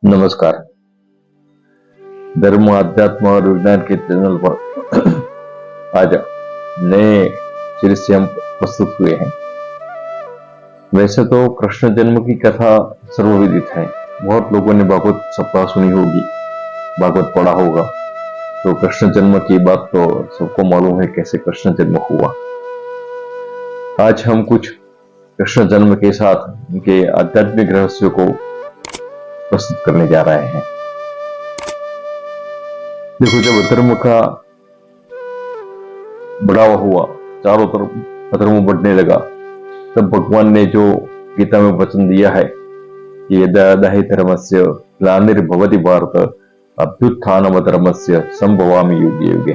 नमस्कार। धर्म, अध्यात्म और विज्ञान के चैनल पर आज नए सिरे से हम प्रस्तुत हुए हैं। वैसे तो कृष्ण जन्म की कथा सर्वविदित है। बहुत लोगों ने भागवत सप्ताह सुनी होगी, भागवत पढ़ा होगा। तो कृष्ण जन्म की बात तो सबको मालूम है, कैसे कृष्ण जन्म हुआ। आज हम कुछ कृष्ण जन्म के साथ उनके आध्यात्मिक रहस्यों को प्रस्तुत करने जा रहे हैं। देखो, जब अधर्म का बढ़ावा हुआ, चारों तरफ अधर्म बढ़ने लगा, तब भगवान ने जो गीता में वचन दिया है कि यदा यदा हि धर्मस्य ग्लानिर्भवति भारत अभ्युत्थानम धर्मस्य संभवामि युगे युगे।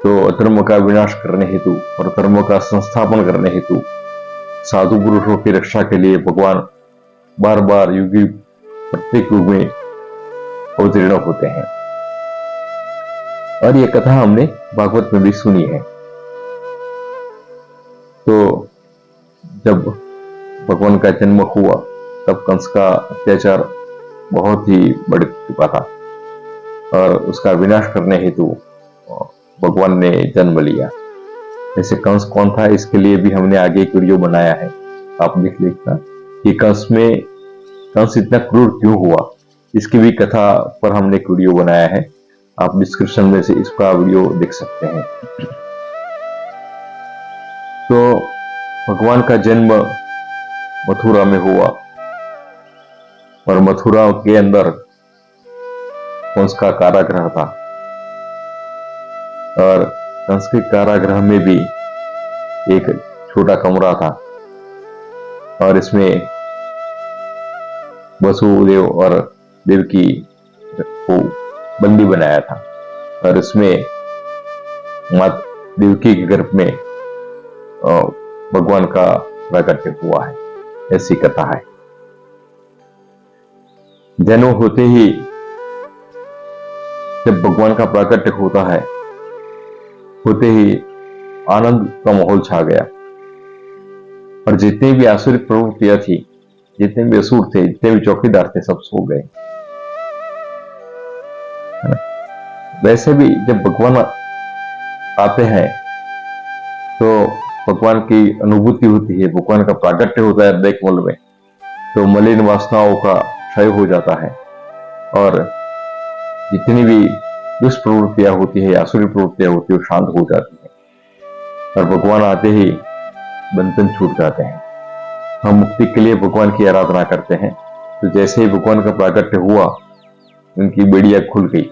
तो अधर्म का विनाश करने हेतु और धर्म का संस्थापन करने हेतु साधु पुरुषों की रक्षा के लिए भगवान बार बार युग प्रत्येक युग में अवतीर्ण होते हैं। और ये कथा हमने भागवत में भी सुनी है। तो जब भगवान का जन्म हुआ, तब कंस का अत्याचार बहुत ही बढ़ चुका था और उसका विनाश करने हेतु भगवान ने जन्म लिया। जैसे कंस कौन था, इसके लिए भी हमने आगे एक वीडियो बनाया है, आप देख लेना कि कंस इतना क्रूर क्यों हुआ। इसकी भी कथा पर हमने एक वीडियो बनाया है, आप डिस्क्रिप्शन में से इसका वीडियो देख सकते हैं। तो भगवान का जन्म मथुरा में हुआ और मथुरा के अंदर कंस का कारागृह था और कंस के कारागृह में भी एक छोटा कमरा था और इसमें वसुदेव और देवकी को बंदी बनाया था और इसमें माता देवकी के गर्भ में भगवान का प्राकट्य हुआ है, ऐसी कथा है। जन्म होते ही जब भगवान का प्राकट्य होता है, होते ही आनंद का माहौल छा गया और जितने भी आसुरी प्रवृत्तियां थी, जितने भी असुर थे, जितने भी चौकीदार थे, सब सो गए। वैसे भी जब भगवान आते हैं तो भगवान की अनुभूति होती है, भगवान का प्राकट्य होता है हृदय कमल में, तो मलिन वासनाओं का क्षय हो जाता है और जितनी भी दुष्प्रवृत्तियां होती है, आसुरी प्रवृत्तियां होती है, वो शांत हो जाती है और भगवान आते ही बंधन छूट जाते हैं। हम मुक्ति के लिए भगवान की आराधना करते हैं। तो जैसे ही भगवान का प्राकट्य हुआ, उनकी बेड़ियां खुल गई,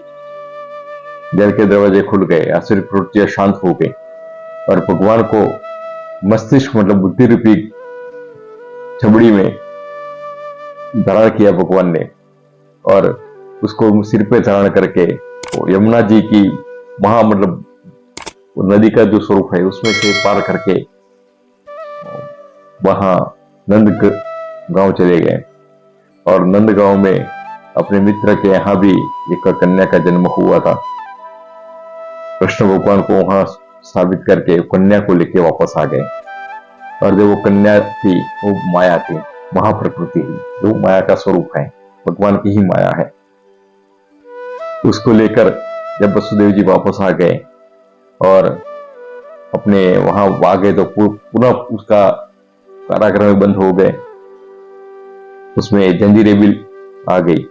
जल के दरवाजे खुल गए, आसुरी प्रवृत्तियां शांत हो गई और भगवान को मस्तिष्क मतलब बुद्धि रूपी छबड़ी में धारण किया भगवान ने और उसको सिर पे धारण करके यमुना जी की मतलब नदी का जो स्वरूप है उसमें से पार करके वहां नंद गांव चले गए और नंद गांव में अपने मित्र के यहां भी एक कन्या का जन्म हुआ था। कृष्ण भगवान को वहां स्थापित करके कन्या को लेके वापस आ गए और जो वो कन्या थी वो माया थी, महाप्रकृति ही, जो माया का स्वरूप है, भगवान की ही माया है। उसको लेकर जब वसुदेव जी वापस आ गए और अपने वहां आ गए तो पुनः उसका कारागृह में बंद हो गए, उसमें जंजीरें भी आ गई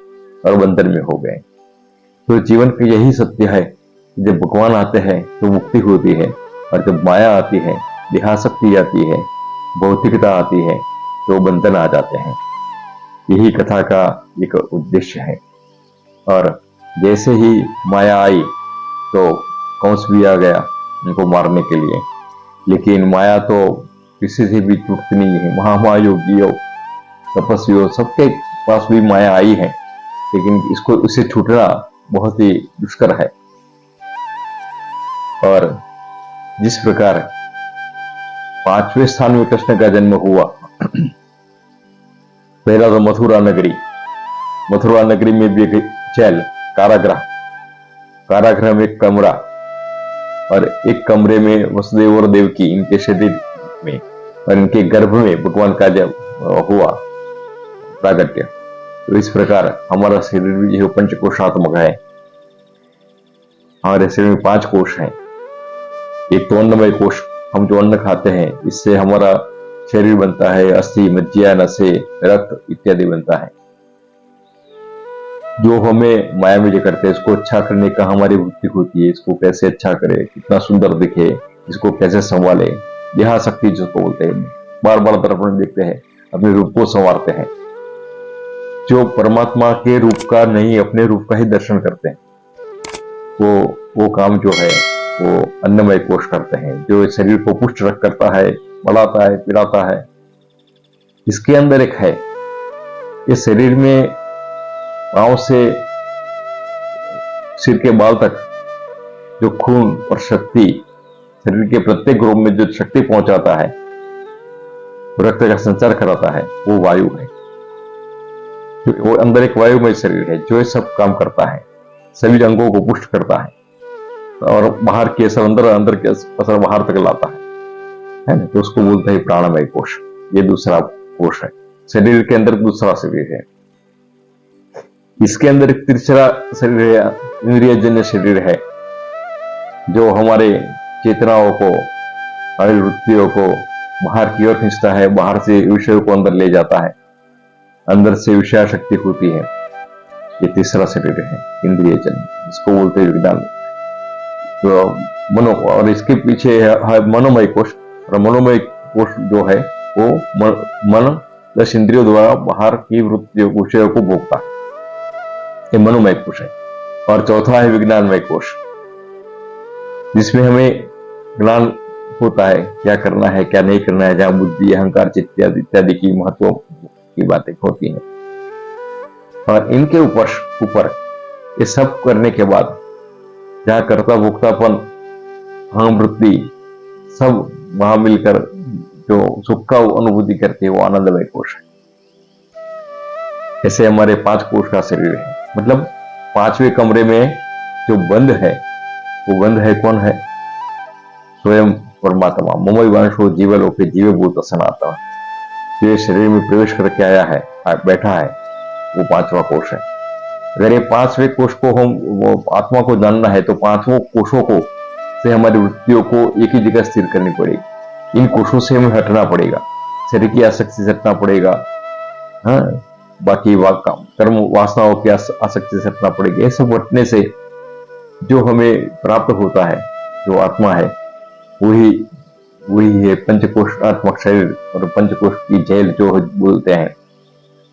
और बंधन में हो गए। तो जीवन का यही सत्य है, जब भगवान आते हैं तो मुक्ति होती है और जब माया आती है, देहासक्ति आती है, भौतिकता आती है, तो बंधन आ जाते हैं। यही कथा का एक उद्देश्य है। और जैसे ही माया आई तो कंस भी आ गया उनको मारने के लिए, लेकिन माया तो किसी से भी टूटती नहीं है। महायोगियों, तपस्वियों, सबके पास भी माया आई है, लेकिन इससे छूटना बहुत ही दुष्कर है। और जिस प्रकार 5वें स्थान में कृष्ण का जन्म हुआ, पहला तो मथुरा नगरी में भी एक जेल, कारागृह में एक कमरा और एक कमरे में वसुदेव और देवकी, इनके शरीर में और इनके गर्भ में भगवान का जब हुआ प्राकट्य। तो इस प्रकार हमारा शरीर भी जो पंचकोशात्मक है। हमारे शरीर में 5 कोश हैं। एक तो अन्नमय कोश, हम जो अन्न खाते हैं इससे हमारा शरीर बनता है, अस्थि, मज्जा, नसें, रक्त इत्यादि बनता है। जो हमें माया में करते हैं, इसको अच्छा करने का हमारी वृत्ति होती है। इसको कैसे अच्छा करे, कितना सुंदर दिखे, इसको कैसे संभाले, देहा शक्ति जिसको बोलते हैं। बार बार दर्पण देखते हैं, अपने रूप को संवारते हैं। जो परमात्मा के रूप का नहीं, अपने रूप का ही दर्शन करते हैं, वो काम जो है वो अन्नमय कोश करते हैं, जो शरीर को पुष्ट रख करता है, बढ़ाता है, पिलाता है। इसके अंदर एक है, इस शरीर में पांव से सिर के बाल तक जो खून और शक्ति शरीर के प्रत्येक ग्रोह में जो शक्ति पहुंचाता है, रक्त का संचार कराता है, वो वायु है। वो अंदर एक वायुमय शरीर है जो ये सब काम करता है, सभी अंगों को पुष्ट करता है और बाहर के असर अंदर, अंदर के असर बाहर तक लाता है ना। तो उसको बोलते हैं प्राणमय कोश। ये दूसरा कोश है, शरीर के अंदर दूसरा शरीर है। इसके अंदर एक तीसरा शरीर है, इंद्रियजन्य शरीर है, जो हमारे चेतनाओं को, हमारी वृत्तियों को बाहर की ओर खींचता है, बाहर से विषयों को अंदर ले जाता है, अंदर से विषय शक्ति होती है। ये तीसरा शरीर है इंद्रियजन्य, इसको बोलते हैं विज्ञान। तो मनो, और इसके पीछे है मनोमय कोश। और मनोमय कोश जो है वो मन 10 इंद्रियों द्वारा बाहर की वृत्तियों, विषयों को भोगता है, ये मनोमय कोश है। और चौथा है विज्ञानमय कोश, जिसमें हमें ज्ञान होता है क्या करना है, क्या नहीं करना है, जहां बुद्धि, अहंकार, चित्त इत्यादि की महत्व की बातें होती हैं। और इनके ऊपर ये सब करने के बाद जहां कर्ता भोक्तापन, अहम वृत्ति सब वहां मिलकर जो सुख का अनुभूति करती है, वो आनंदमय कोश है। ऐसे हमारे 5 कोश का शरीर है। मतलब 5वें कमरे में जो बंद है, वो बंद है कौन है? स्वयं परमात्मा। ममोई वांशो जीवलोके जीवभूत सनातन, जो शरीर में प्रवेश करके आया है, बैठा है, वो 5वां कोश है। अगर ये 5वें कोश को हम वो आत्मा को जानना है, तो 5 कोशों को से हमारी वृत्तियों को एक ही जगह स्थिर करनी पड़ेगी। इन कोशों से हमें हटना पड़ेगा, शरीर की आसक्ति से हटना पड़ेगा, हाँ, बाकी कर्म वासनाओं की आसक्ति से हटना पड़ेगा। ये सब हटने से जो हमें प्राप्त होता है, जो आत्मा है, वही है पंचकोशात्मक शरीर। और पंचकोश की जेल जो बोलते हैं,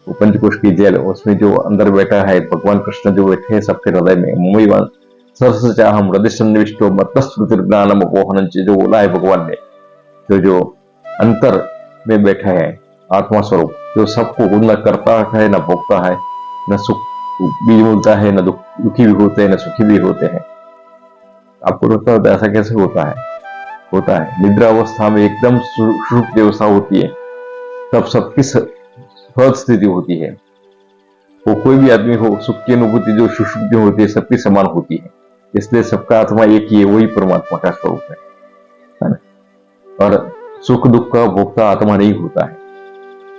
वो पंचकोश की जेल, उसमें जो अंदर बैठा है भगवान कृष्ण, जो बैठे हैं सबके हृदय में। मुमैवान सरसचाहम हृदय सन्निविष्टो मत्तस्मृतिर्ज्ञानम अपोहनं, जो बोला है भगवान ने, जो अंतर में बैठा है आत्मा स्वरूप, जो सबको न करता है, न भोगता है, न सुख भी मिलता है, न दुखी भी होते हैं, न सुखी भी होते हैं। आपको लगता है ऐसा कैसे होता है? होता है निद्रा अवस्था में एकदम सुषुप्ति अवस्था होती है, तब सबकी सहज स्थिति होती है। वो कोई भी आदमी हो, सुख की अनुभूति जो सुषुप्ति होती है सबकी समान होती है। इसलिए सबका आत्मा एक ही है, वही परमात्मा का स्वरूप है ना। और सुख दुख का भोक्ता आत्मा नहीं होता है।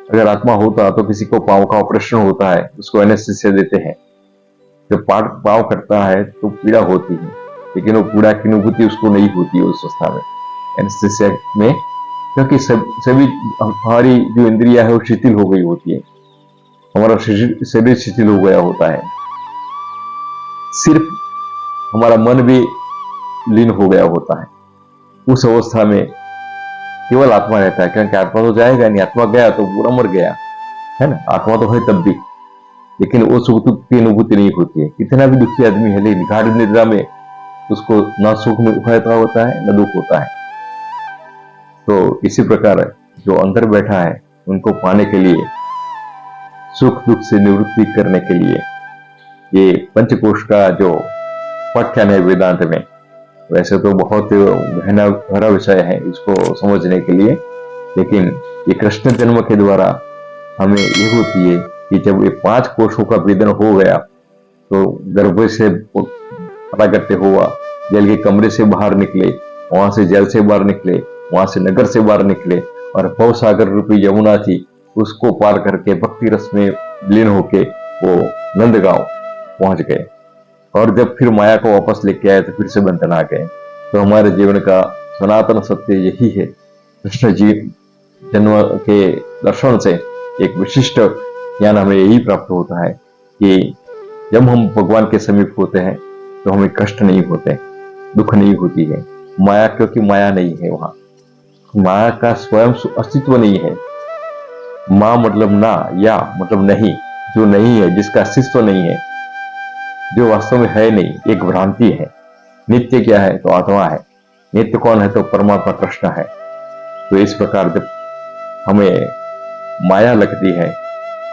अगर आत्मा होता तो किसी को पांव का ऑपरेशन होता है, उसको एनेस्थीसिया देते हैं, जब पांव कटता है तो पीड़ा होती है, लेकिन वो पीड़ा की अनुभूति उसको नहीं होती है उस अवस्था में, एनेस्थीसिया में, क्योंकि सभी हमारी जो इंद्रिया है वो शिथिल हो गई होती है, हमारा शरीर शिथिल हो गया होता है, सिर्फ हमारा मन भी लीन हो गया होता है। उस अवस्था में केवल आत्मा रहता है, क्योंकि आत्मा तो जाएगा नहीं, आत्मा गया तो पूरा मर गया है ना। आत्मा तो है तब भी, लेकिन वो सुख दुख की अनुभूति नहीं होती है। कितना भी दुखी आदमी है, लेकिन गाढ़ निद्रा में उसको ना सुख में होता है, न दुख होता है। तो इसी प्रकार जो अंदर बैठा है, उनको पाने के लिए, सुख दुख से निवृत्ति करने के लिए, ये पंचकोश का जो पाठ्यन है वेदांत में, वैसे तो बहुत गहरा विषय है इसको समझने के लिए, लेकिन ये कृष्ण जन्म के द्वारा हमें ये होती है कि जब ये 5 कोशों का वेदन हो गया, तो गर्भ से प्रागट्य हुआ, जल के कमरे से बाहर निकले, वहां से जल से बाहर निकले, वहां से नगर से बाहर निकले, और भव सागर रूपी यमुना थी, उसको पार करके भक्ति रस में लीन होके वो नंदगांव पहुंच गए। और जब फिर माया को वापस लेके आए तो फिर से बंधन आ गए। तो हमारे जीवन का सनातन सत्य यही है। कृष्ण जी जन्म के दर्शन से एक विशिष्ट ज्ञान हमें यही प्राप्त होता है कि जब हम भगवान के समीप होते हैं तो हमें कष्ट नहीं होते, दुख नहीं होती है। माया, क्योंकि माया नहीं है वहां, माया का स्वयं अस्तित्व नहीं है। माँ मतलब ना, या मतलब नहीं, जो नहीं है, जिसका अस्तित्व नहीं है, जो वास्तव में है नहीं, एक भ्रांति है। नित्य क्या है? तो आत्मा है। नित्य कौन है? तो परमात्मा कृष्ण है। तो इस प्रकार जब हमें माया लगती है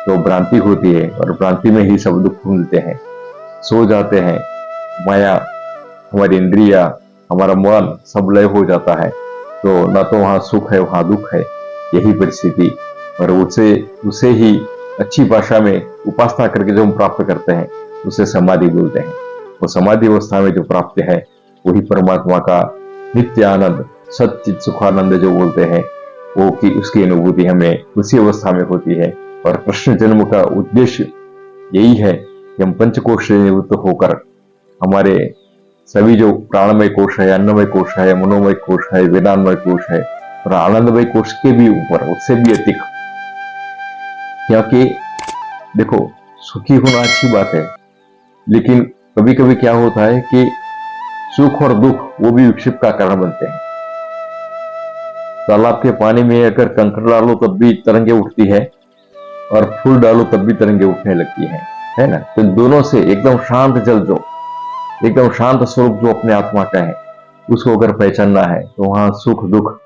तो भ्रांति होती है, और भ्रांति में ही सब दुख मिलते हैं। सो जाते हैं, माया, हमारी इंद्रिया, हमारा मन सब लय हो जाता है। तो ना तो वहां सुख है, वहां दुख है, यही परिस्थिति। और उसे ही अच्छी भाषा में उपासना करके जो हम प्राप्त करते हैं उसे समाधि बोलते हैं। वो समाधि अवस्था में जो प्राप्त है वही परमात्मा का नित्य आनंद, सच्चित सुखानंद जो बोलते हैं, वो कि उसकी अनुभूति हमें उसी अवस्था में होती है। और कृष्ण जन्म का उद्देश्य यही है कि हम पंचकोश से निवृत्त होकर हमारे सभी जो प्राणमय कोश है, अन्नमय कोश है, मनोमय कोश है, वेदानमय कोश है, और आनंदमय कोश के भी ऊपर, उससे भी अधिक, क्योंकि देखो, सुखी होना अच्छी बात है, लेकिन कभी कभी क्या होता है कि सुख और दुख वो भी विक्षेप का कारण बनते हैं। तालाब के पानी में अगर कंकड़ डालो तब भी तरंगे उठती है, और फूल डालो तब भी तरंगे उठने लगती है ना। तो दोनों से एकदम शांत जल, जो एकदम शांत स्वरूप जो अपने आत्मा का है, उसको अगर पहचानना है तो वहां सुख दुख